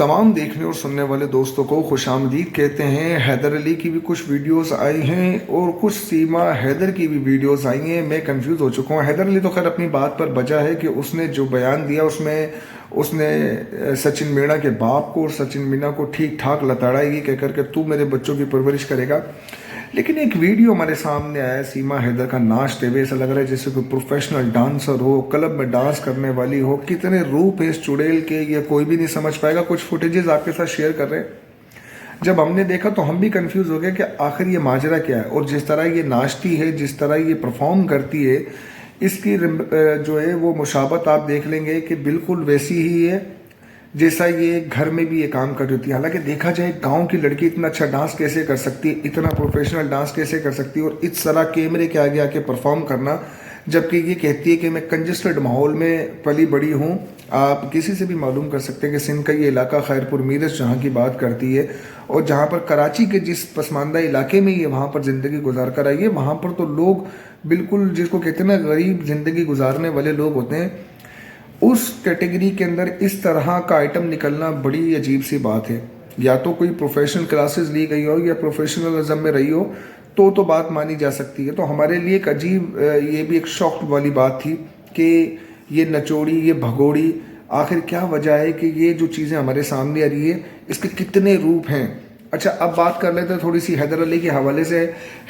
तमाम देखने और सुनने वाले दोस्तों को खुशामदीद कहते हैं। हैदर अली की भी कुछ वीडियोस आई हैं और कुछ सीमा हैदर की भी वीडियोस आई हैं। मैं कंफ्यूज हो चुका हूँ। हैदर अली तो खैर अपनी बात पर बचा है कि उसने जो बयान दिया उसमें उसने सचिन मीणा के बाप को और सचिन मीणा को ठीक ठाक लताड़ा ये कह करके तू मेरे बच्चों की परवरिश करेगा। लेकिन एक वीडियो हमारे सामने आया सीमा हैदर का नाचते हुए, ऐसा लग रहा है जैसे कोई प्रोफेशनल डांसर हो, क्लब में डांस करने वाली हो। कितने रूप है इस चुड़ैल के ये कोई भी नहीं समझ पाएगा। कुछ फुटेजेस आपके साथ शेयर कर रहे हैं। जब हमने देखा तो हम भी कंफ्यूज हो गए कि आखिर ये माजरा क्या है। और जिस तरह ये नाचती है, जिस तरह ये परफॉर्म करती है, इसकी जो है वो मुशाबत आप देख लेंगे कि बिल्कुल वैसी ही है जैसा ये घर में भी ये काम कर रही होती है। हालांकि देखा जाए गांव की लड़की इतना अच्छा डांस कैसे कर सकती है, इतना प्रोफेशनल डांस कैसे कर सकती है और इस तरह कैमरे के आगे आके परफॉर्म करना, जबकि ये कहती है कि मैं कंजस्टेड माहौल में पली बड़ी हूँ। आप किसी से भी मालूम कर सकते हैं कि सिंध का ये इलाका खैरपुर मीरज जहाँ की बात करती है और जहाँ पर कराची के जिस पसमानदा इलाके में ये वहाँ पर ज़िंदगी गुजार कर आई है, वहाँ पर तो लोग बिल्कुल जिसको कहते हैं ना गरीब ज़िंदगी गुजारने वाले लोग होते हैं, उस कैटेगरी के अंदर इस तरह का आइटम निकलना बड़ी अजीब सी बात है। या तो कोई प्रोफेशनल क्लासेस ली गई हो या प्रोफेशनलिज्म में रही हो तो बात मानी जा सकती है। तो हमारे लिए एक अजीब ये भी एक शॉक वाली बात थी कि ये नचोड़ी, ये भगोड़ी, आखिर क्या वजह है कि ये जो चीज़ें हमारे सामने आ रही है इसके कितने रूप हैं। अच्छा, अब बात कर लेते हैं थोड़ी सी हैदर अली के हवाले से।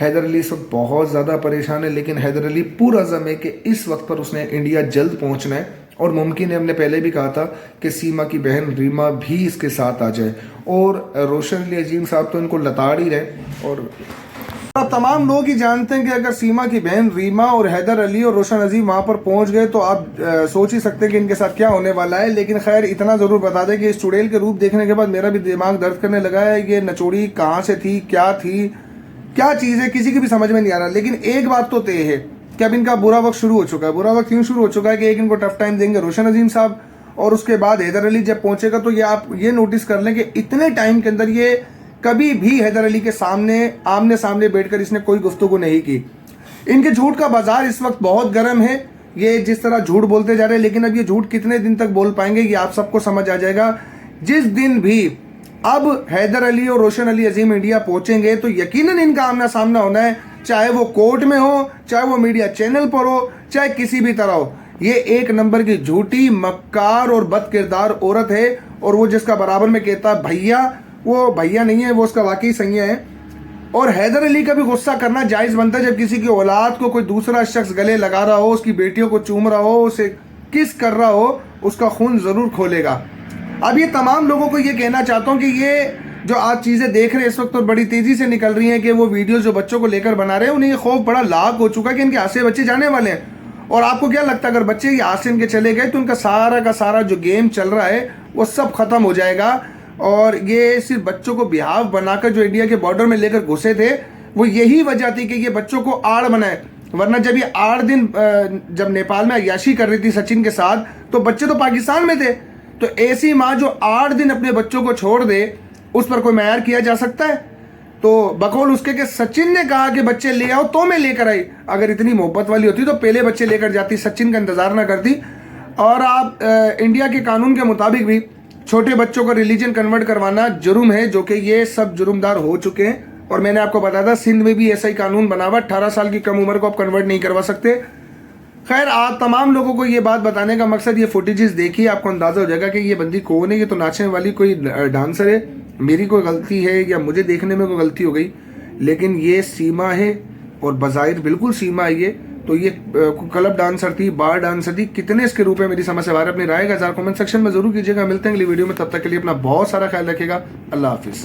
हैदर अली इस वक्त बहुत ज़्यादा परेशान है, लेकिन हैदर अली पुरअज़्म है कि इस वक्त पर उसने इंडिया जल्द पहुँचना है और मुमकिन है, हमने पहले भी कहा था कि सीमा की बहन रीमा भी इसके साथ आ जाए। और रोशन अली अजीम साहब तो इनको लताड़ ही रहे। और अब तमाम लोग ही जानते हैं कि अगर सीमा की बहन रीमा और हैदर अली और रोशन अजीम वहाँ पर पहुँच गए तो आप सोच ही सकते हैं कि इनके साथ क्या होने वाला है। लेकिन खैर इतना ज़रूर बता दें कि इस चुड़ैल के रूप देखने के बाद मेरा भी दिमाग दर्द करने लगा है। ये नचोड़ी कहाँ से थी, क्या चीज़ है, किसी की भी समझ में नहीं आ रहा। लेकिन एक बात तो तय है कि अब इनका बुरा वक्त शुरू हो चुका है। बुरा वक्त यूँ शुरू हो चुका है कि एक इनको टफ टाइम देंगे रोशन अजीम साहब और उसके बाद हैदर अली जब पहुंचेगा तो ये आप ये नोटिस कर लें कि इतने टाइम के अंदर ये कभी भी हैदर अली के सामने आमने सामने बैठकर इसने कोई गुफ्तगू नहीं की। इनके झूठ का बाजार इस वक्त बहुत गर्म है। ये जिस तरह झूठ बोलते जा रहे हैं, लेकिन अब ये झूठ कितने दिन तक बोल पाएंगे ये आप सबको समझ आ जाएगा। जिस दिन भी अब हैदर अली और रोशन अली अजीम इंडिया पहुंचेंगे तो यकीनन इनका आमना सामना होना है, चाहे वो कोर्ट में हो, चाहे वो मीडिया चैनल पर हो, चाहे किसी भी तरह हो। ये एक नंबर की झूठी, मक्कार और बद किरदार औरत है। और वो जिसका बराबर में कहता भैया, वो भैया नहीं है, वो उसका वाकई सैया है। और हैदर अली का भी गुस्सा करना जायज़ बनता है जब किसी की औलाद को कोई दूसरा शख्स गले लगा रहा हो, उसकी बेटियों को चूम रहा हो, उसे किस कर रहा हो, उसका खून ज़रूर खोलेगा। अब ये तमाम लोगों को ये कहना चाहता हूँ कि ये जो आज चीज़ें देख रहे हैं इस वक्त तो बड़ी तेज़ी से निकल रही हैं कि वो वीडियोस जो बच्चों को लेकर बना रहे हैं, उन्हें ये खौफ बड़ा लाख हो चुका है कि इनके हाथ से बच्चे जाने वाले हैं। और आपको क्या लगता है अगर बच्चे ये हाथ से इनके चले गए तो उनका सारा का सारा जो गेम चल रहा है वो सब खत्म हो जाएगा। और ये सिर्फ बच्चों को बिहाव बनाकर जो इंडिया के बॉर्डर में लेकर घुसे थे, वो यही वजह थी कि ये बच्चों को आड़ बनाए। वरना जब ये 8 दिन जब नेपाल में अय्याशी कर रही थी सचिन के साथ तो बच्चे तो पाकिस्तान में थे। तो ऐसी माँ जो 8 दिन अपने बच्चों को छोड़ दे, उस पर कोई मैर किया जा सकता है? तो बकौल उसके कि सचिन ने कहा कि बच्चे ले आओ तो मैं लेकर आई। अगर इतनी मोहब्बत वाली होती तो पहले बच्चे लेकर जाती, सचिन का इंतजार ना करती। और आप इंडिया के कानून के मुताबिक भी छोटे बच्चों का रिलीजन कन्वर्ट करवाना जुर्म है, जो कि ये सब जुर्मदार हो चुके हैं। और मैंने आपको बताया था सिंध में भी ऐसा ही कानून बना हुआ, 18 साल की कम उम्र को आप कन्वर्ट नहीं करवा सकते। खैर, आप तमाम लोगों को ये बात बताने का मकसद, ये फुटेजेस देखिए, आपको अंदाजा हो जाएगा कि ये बंदी कौन है। ये तो नाचने वाली कोई डांसर है। मेरी कोई गलती है या मुझे देखने में कोई गलती हो गई, लेकिन ये सीमा है और बज़ाहिर बिल्कुल सीमा है। ये तो ये क्लब डांसर थी, बार डांसर थी, कितने इसके रूप है मेरी समझ से बाहर। अपनी राय का इज़हार कमेंट सेक्शन में जरूर कीजिएगा। मिलते हैं अगली वीडियो में, तब तक के लिए अपना बहुत सारा ख्याल रखिएगा। अल्लाह हाफिज़।